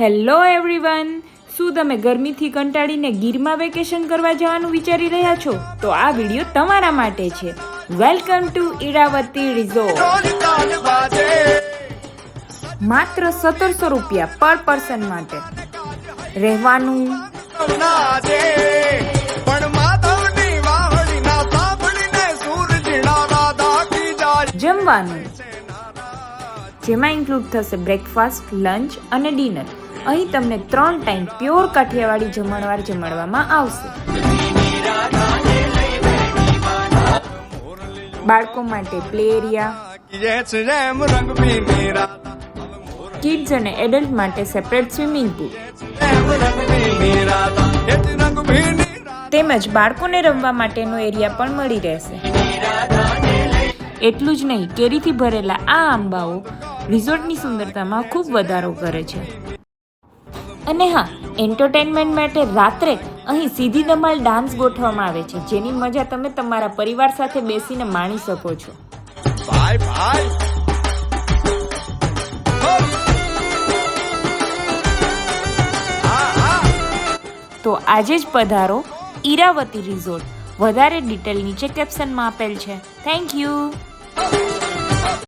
Hello everyone, શું તમે ગરમીથી કંટાળીને ગીરમાં વેકેશન કરવા જવાનું વિચારી રહ્યા છો? તો આ વિડીયો તમારા માટે છે. Welcome to Iravati resort. માત્ર 1700 રૂપિયા પર પર્સન માટે રહેવાનું, જમવાનું, જેમાં ઇન્ક્લુડ થશે બ્રેકફાસ્ટ, લંચ અને ડિનર. અહીં તમને 3 ટાઈમ પ્યોર કાઠિયાવાડી જમણવાર જમાડવામાં આવશે. બાળકો માટે પ્લે એરિયા, કિડ્સ અને એડલ્ટ માટે સેપરેટ સ્વિમિંગ પૂલ તેમજ બાળકોને રમવા માટેનો એરિયા પણ મળી રહેશે. એટલું જ નહીં, કેરીથી ભરેલા આ આંબાઓ રિઝોર્ટની સુંદરતામાં ખૂબ વધારો કરે છે. અને હા, એન્ટરટેનમેન્ટ માટે રાત્રે અહીં સીધી ધમાલ ડાન્સ ગોઠવવામાં આવે છે, જેની મજા તમે તમારા પરિવાર સાથે બેસીને માણી શકો છો. તો આજે જ પધારો ઈરાવતી રિઝોર્ટ. વધારે ડિટેલ નીચે કેપ્શનમાં આપેલ છે. Thank you.